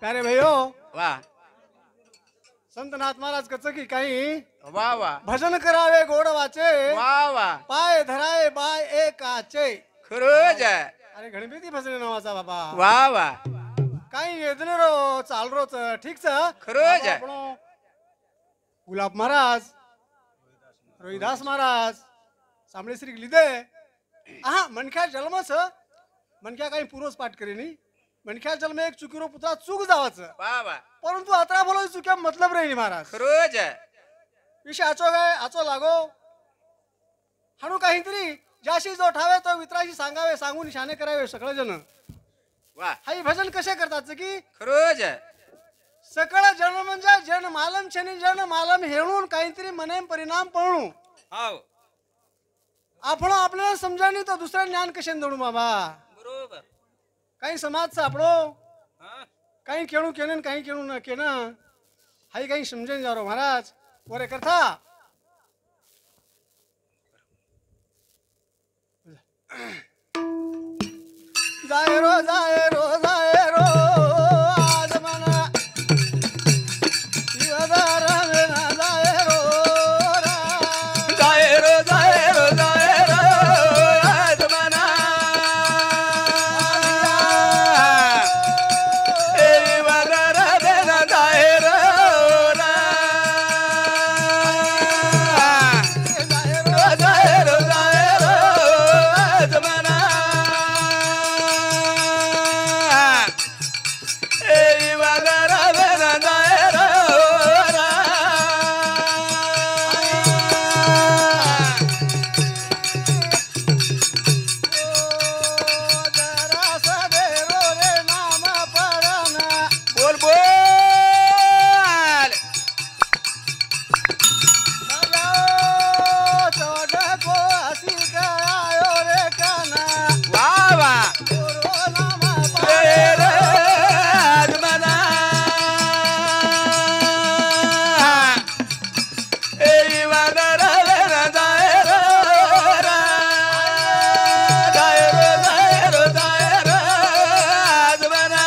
अरे भयो वा संतनाथ महाराज कच की काही वा वा भजन करावे गोड वाचे वा वा पाय धराय बाय एकाचे खरंच आहे अरे गणपती भजन नावाचा बाबा वा वा काही येदने रो चाल रोच ठीक खरंच आहे. आपण गुलाब महाराज रोहिदास महाराज सामळे श्री लिदे हा मनख्या जन्मच मनख्या काही पूर्वच पाठ करेनी मनख्या जन्म एक चुकीरो पुत्रा चूक जावाच वा वा परंतु अतरा बोलो चुक्या मतलब राहिली महाराज खरंच आहे. विषय आचो काय आचो लागो हाणू काहीतरी ज्याशी जो ठावे तो मित्राशी सांगावे सांगून शाने करावे सगळे जण वा हाई भजन कसे करतात की खरंच आहे. सकळ जन म्हणजे जन मालम शनी जन मालम हेळून काहीतरी मने परिणाम पळू हाव आपण आपल्याला समजानी तो दुसरा ज्ञान कसे दडू बाबा बरोबर काही समाज सापडो हा काही केणू केन काही केणू न केन हाई काही समजेन जारो महाराज वरे करता जाय रो जाय रो जाय रो आज मना युवदार मेना जाय रो रा जायरो जायरो जायरो आजमाना ए वगरा देना जायरो रा जायरो जायरो जायरो आजमाना ए वगरा देना जायरो रा बोल बोल वा वा रे रे आजमाना ए वगरा देना जायरो रा जायरो जायरो जायरो आजमाना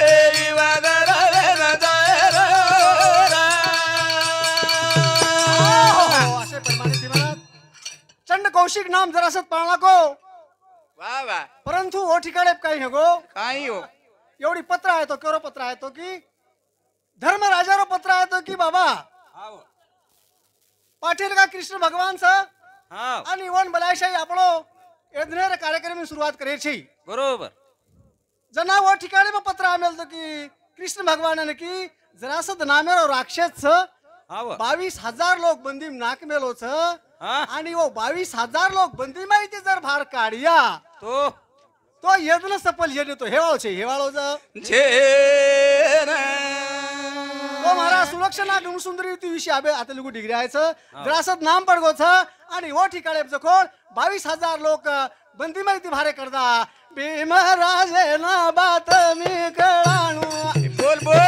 ए वगरा देना जायरो रा चंड कौशिक नाम जरासत पाळला को वा वा परंतु ओ ठिकाणे काही हगो काही हो एवढी पत्र आहे तो केवढं पत्र आहे तो की धर्मराजारो पत्र आहे तो की बाबा हाव पाटील का कृष्ण भगवान हाव आणि वन बलायशाही आपलो एधनेर कार्यक्रम सुरुवात करायची बरोबर जना वो ठिकाणी मग पत्र आमेल तो की कृष्ण भगवान की जरासत नामेरो राक्षस हाव 22,000 लोक बंदी नाक मेलो हा आणि वो 22,000 लोक बंदी माहिती जर भार काढिया तो तो यज्ञ सफल येणे तो हेवाळो छे हेवाळो जे तो महाराज सुलक्षणा गुणसुंदरी ती विषय आबे आता लुगू डिग्री आहेचं जरासत नाम पडगो आणि वो ठिकाणे जखोड 22,000 लोक बंदी माहिती भारे करदा भीमराजे ना बात मी कळाणू बोल बोल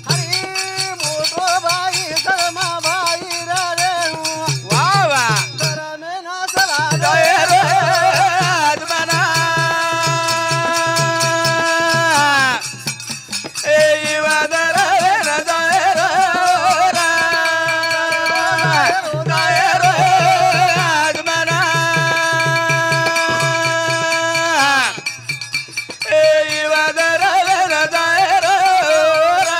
हरी मोठो बाई धर्मा बाई रेणू वा वा धर्मे ना सला जायरो आजमाना ए वगरा देना जायरो रा जायरो आजमाना ए वगरा देना जायरो रा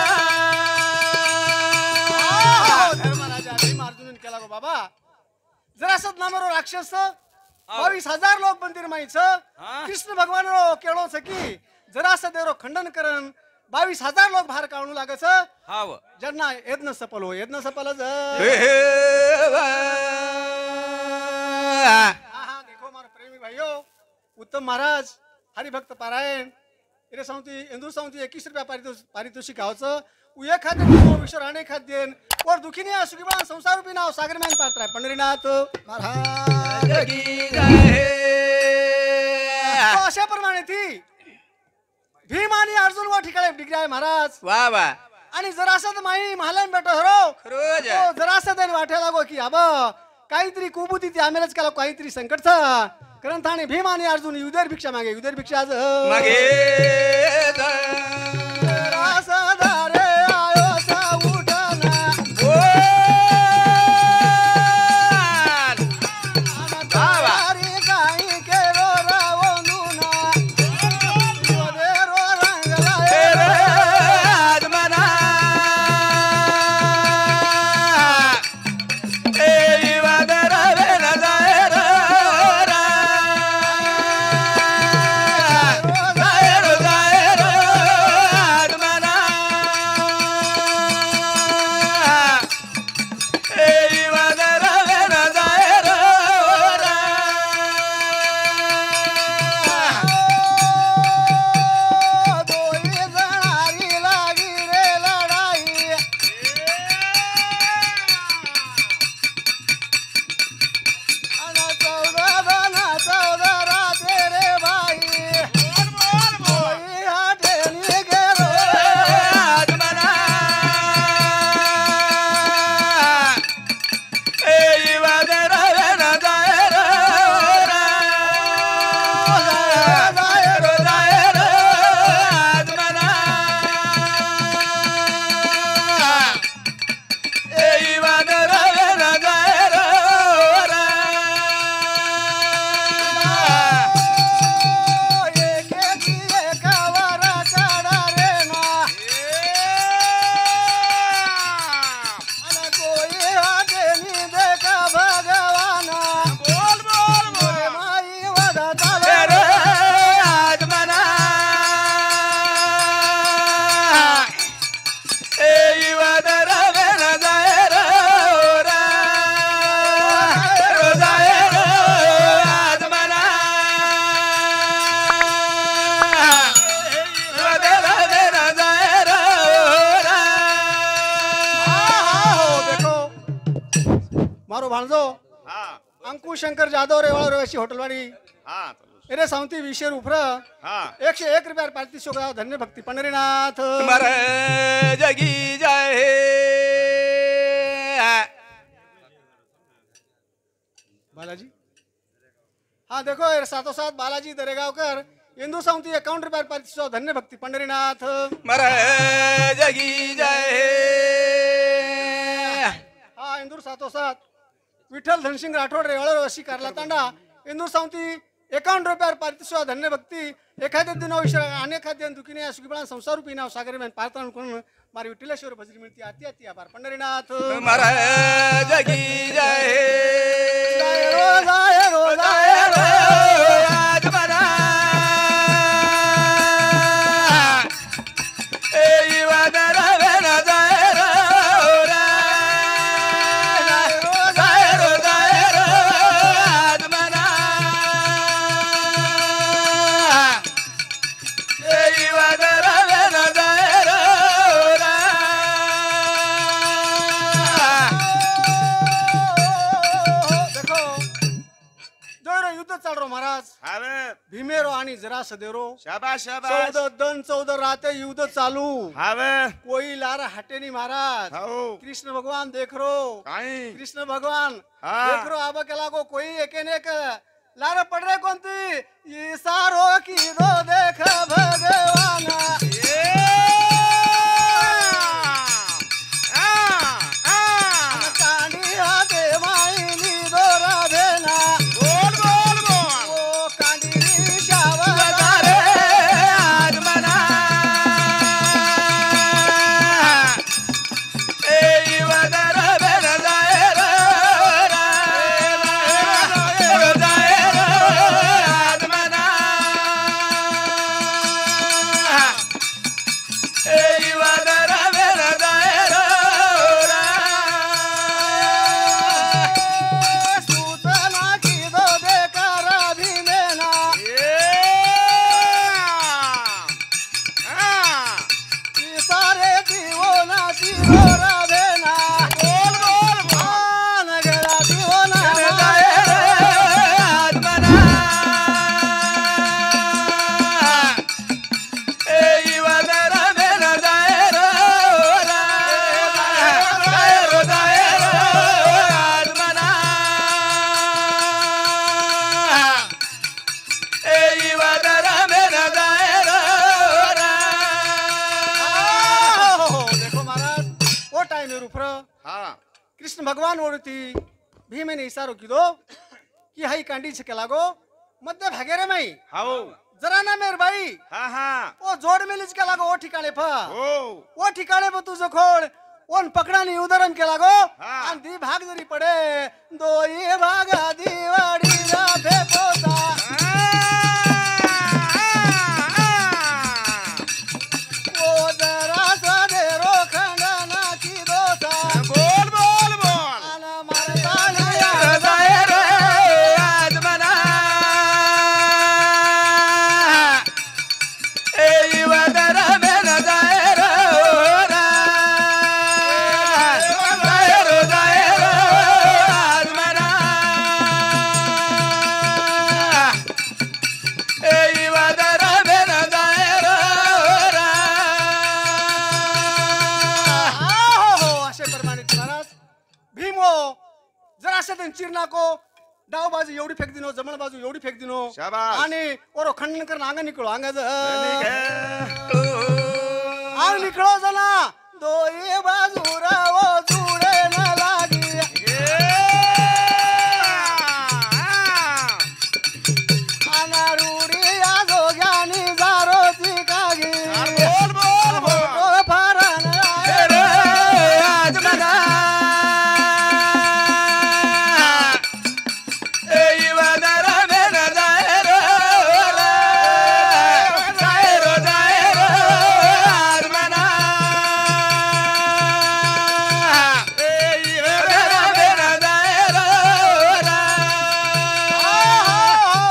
धर्मराजा भीम अर्जुन केला गो बाबा जरासत नामरो राक्षस 22,000 लोक बंदीर माहीचं कृष्ण भगवान रो केळो की जरासत देरो खंडन करन 22,000 लोक भार काढू लागच हाव ज्यांना यज्ञ सफल हो यज्ञ सफल देखो मारो प्रेमी भाइयों उत्तम महाराज हरिभक्त पारायण इरे सांगती इंदूर सांगती 21 रुपया पारितोषिक आवचं उये खाद्य विश्व राणे खाद्य और दुखी नहीं सुखी संसार रूपी नाव सागर मैन पात्र है पंढरीनाथ महाराज जगी जय तो अशा प्रमाणे थी भीम आणि अर्जुन व ठिकाणी डिग्री आहे महाराज वा वा आणि जरासत माई महालान बेटो हरो खरोज तो जरासत वाटे लागो की अब काहीतरी कुबुती ती आम्हालाच केला काहीतरी संकटचा कारण थाने भीम आणि अर्जुन युद्धर भिक्षा मागे युद्धर भिक्षा आज मागे रासधारे आयोसा उठना अनतारी काही केरो रावणुना योदेरो रंगला आत्मना ए वदर वेनदायर दोई जणारी लागी रे लढाई अन 14 राते रे बाई दोई हाटेनी गेलो आत्मना ए वदर वेनदायर दायर आत्मना ए वदर वेनदायर एकेची एकावर काढा रे ना अन कोई हाटेनी देखा भगवाना बोल बोल मोरे माई वदा चाले आत्मना ए वदर वेनदायर दायर आत्मना वदर वेनदायर हो देखो मारो भाणजो अंकुश शंकर जाधव रेवाळ रवाशी हॉटेलवाडी अरे सावंती 20 रुपये 101 रुपयार पार्टी शोगा धन्य भक्ती पंढरीनाथ मर जगी जाए बालाजी हाँ देखो यार साथों साथ बालाजी दरेगावकर इंदू सावंती 51 रुपयार पार्टी शोगा धन्य भक्ती पंढरीनाथ मर जगी जाए हा इंदूर साथों साथ विठ्ठल धनसिंग राठोड रेवाळ रवाशी कारला तांडा इंदूर सावंती 51 रुपयार पार्टी शोगा धन्य भक्ती एखाद्या दिनो विषय अनेक खाद्य दुखीने या सुखीपणा संसार रूपी नाव सागरी में पार्थन करून मारी विठ्ठलेश्वर भजरी मिळती आती आती आभार पंढरीनाथ मर जगी जाए जाय रो आत्मना ए वदर वेनदायर दायर आत्मना ए वदर वेनदायर देखो जोर युद्ध चाल रो महाराज भीमेरो आणि जरा सदेरो शाबाश 14 राते युद्ध चालू हावे कोई लार हटेनी महाराज हो कृष्ण भगवान देख रो काही कृष्ण भगवान हाँ। देख रो आबा केला को कोई एकेने एक लार पड रे कोणती ये सारो की दो देख भगवाना कांडी हाते माईनी दोरा भेना बोल बोल बोल ओ कांडी शावर वदारे आत्मना ए वदर वेनदायर दायर आत्मना उफर हाँ कृष्ण भगवान ओरती भीमेने इशारो कीधो कि हाई कांडी छके लागो मध्य भागे रे मई हाओ जरा ना मेर भाई हाँ हाँ ओ जोड मेलीच के लागो ओ ठिकाणे फा ओ ओ ठिकाणे पर तुझं खोड ओन पकडानी उदाहरण के लागो हाँ. आणि दी भाग जरी पडे दोई भागा दिवाडी राफे पोता ओ जरा सदे रोखंडना की दोता बोल बोल बोल आना मारताना हृदय रे आज मना ए युवदर में हृदय रे हृदय रे आज मना ए युवदर में हृदय रे आहो असे प्रमाणित महाराज भीमो जरा सदन चिरनाको डाव बाजू एवढी फेक दिनो जमण बाजू एवढी फेक दिनो शाबास. आणि ओरो खंडन करून अंग निकळो अंगाज अंग निकळो जना दोई बाजू रावो जुडे न लागी अनारुडी आजो ज्ञानी जारोची कागी बोल बोल बोल ओ फारण रे आज मना ए युवदर में हृदय रे आज मना ए युवदर में हृदय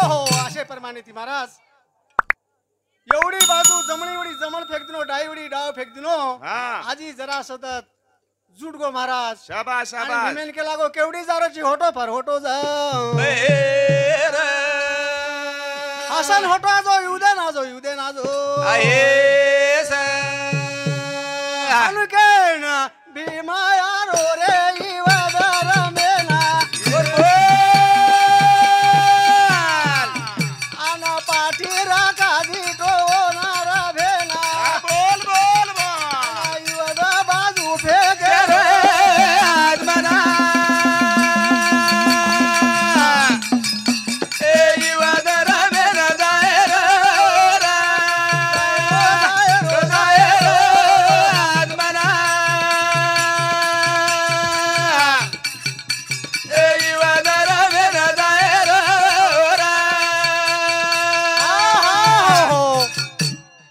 हो असे प्रमाणे ती महाराज एवढी बाजू जमणी एवढी जमण फेक दिनो डायवडी डाव फेक दिनो हाँ. आजी जरा सतत जुट गो महाराज शाबाश आणि शाबाश भीमेन के लागो केवढी जारोची होटो फार होटो जा हसन होटो आजो युदे नाजो अनुकेन भीमा यारो रे इवदर मेना आना पाठीरा काजी तो नारा भेना युवद बाजू फेके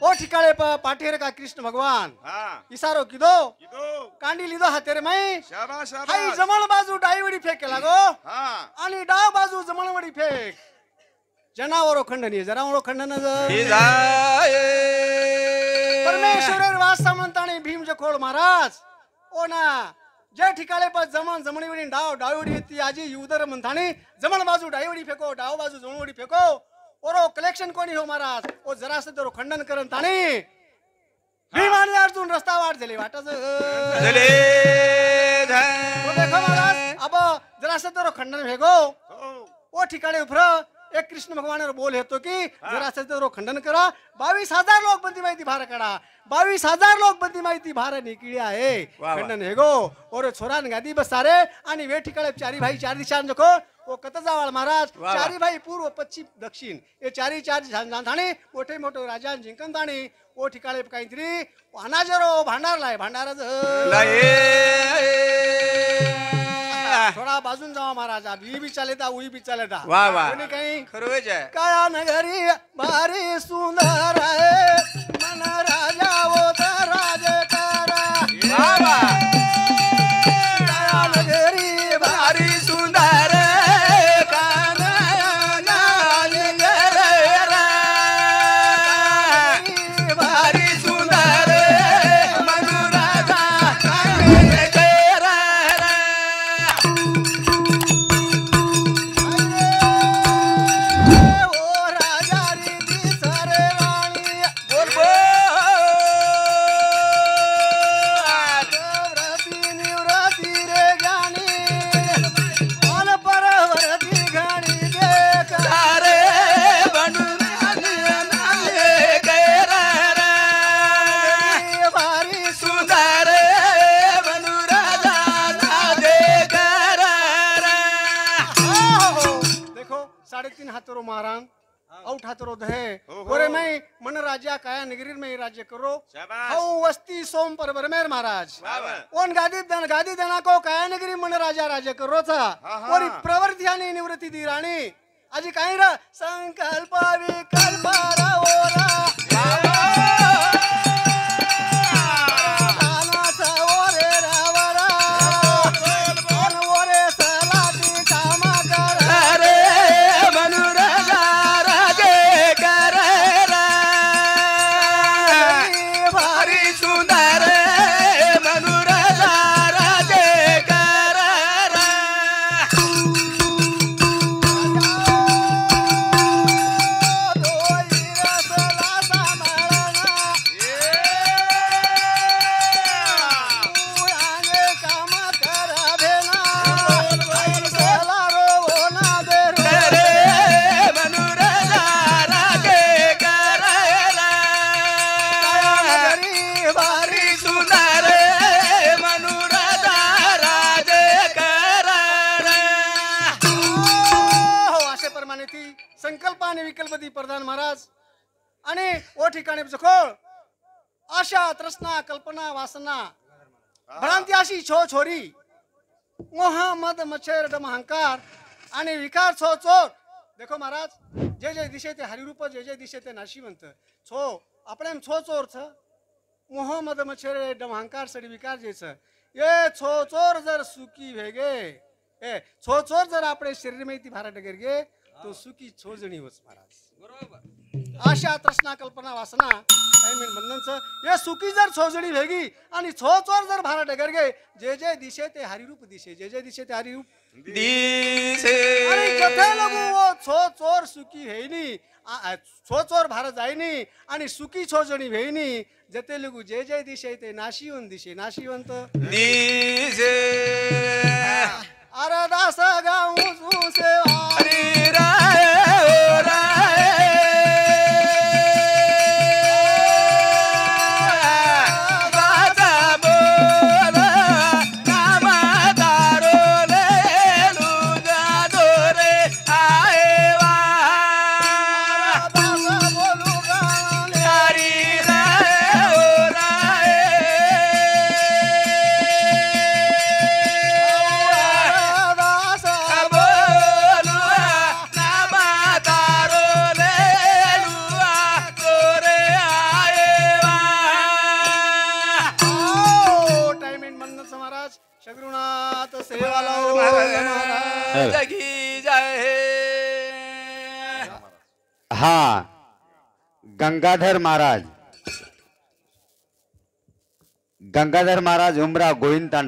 ओ ठिकाणे पाठीर का कृष्ण भगवान इशारो कीधो कांडी लिदो हातेरे मई हाई जमण बाजू डाईवडी फेक केला गो आणि डाव बाजू जमणवडी फेक जनावरो खंडनी जनावरो खंडन परमेश्वर वास्ता म्हणताने भीम जखोळ महाराज ओ ना जे ठिकाणे पर जमण जमणीवडी डाव डावीवडी येती आजी युदर म्हणताने जमण बाजू डाईवडी फेको डाव बाजू जमणवडी फेको ओरो कलेक्शन कोणी हो महाराज ओ जरा सदरो खंडन करन ताने भीम आणि अर्जुन रस्ता वाट झाले वाटच देखो महाराज अब जरा सदरो खंडन भेगो ओ ठिकाणे उफर एक कृष्ण भगवान बोल हेतो की जरा सदरो खंडन करा 22,000 लोक बंदी माहिती भार करा 22,000 लोक बंदी माहिती भार निकळी आहे खंडन हेगो और छोरान गादी बसारे आणि वे ठिकाणे चारी भाई चार दिशान जको ओ कत जावाळ महाराज चारी भाई पूर्व पश्चिम दक्षिण हे चारी चार जाणे मोठे मोठे राजा जिंकन ताणे ओ ठिकाणे काहीतरी अनाजरो भांडारलाय भांडारच थोडा बाजून जावा महाराज बी बी चालेता उई बी चालेता वाह, वाह. कोणी काही खरोच आहे काया नगरी भारी सुंदर आहे मन राजा होता राजकारा बाबा काया नगरी भारी सुंदर कानना निगर भारी सुंदर मनुराजा ओ राजा री दिसरे राणी बोल हाथ रोध है हो, हो। बोरे मैं मन राजा काया नगरी में राज्य करो शाबाश। हाउ वस्ती सोम पर बरमेर महाराज वाह, वाह। ओन गादी देना को काया नगरी मन राजा राज्य करो था हा, हा. और प्रवृत्ति आणि निवृत्ती दी राणी आजी काही रा संकल्प विकल्प राओरा तानाचा ओरे रावरा कोण ओरे सलाटी कामा करा अरे मनुराजा राजे करारा भारी सुंदर मनुराजा राजे करारा अरे मनुराजा राजे करारा भारी सुंदर मनुराजा राजे करारा अशा प्रमाणे ती संकल्प आणि विकल्प दी प्रधान महाराज आणि ओ ठिकाणी जखोळ आशा तृष्णा कल्पना वासना भ्रांती अशी छो छोरी मोह मद मच्छर डम अहंकार आणि विकार छो चोर देखो महाराज जे जे दिशे ते हरिरूप जे जे दिशे ते नाशिवंत छो આપણે छो चोर छ मोह मद मच्छर डम अहंकार सडी विकार जे छ ये छो चोर जर सुखी भेगे ए छो चोर जर આપણે शरीर में ती भारा डगर गे तो सुखी छो जणी होस महाराज आशा तृष्णा कल्पना वासना काही मेन बंधन छ ये सुखी जर छो जणी भेगी आणि छो चोर जर भारा डगर गे जे जे दिशे ते हरिरूप दिशे जे जे दिशे ते हरिरूप दिसे आणि जथे लगू वो छो चोर सुखी हेनी छो चोर भार जायनी आणि सुखी छो जणी भेनी जते लगू जे जे दिशे ते नाशिवंत दिशे नाशिवंत दिसे अरे दास गाऊ सेवा हरी राय ओ राय बाजा बोल नामदारो लेलू जादो रे आए वा दास बोलू गाणे हरी राय ओ राय दास बोलू नामदारो लेलू तोरे आए वा टाइम इन बंधन महाराज शगुनाथ सेवा लाओ महाराज जगी जाए हा गंगाधर महाराज उमरा गोविंद तांडा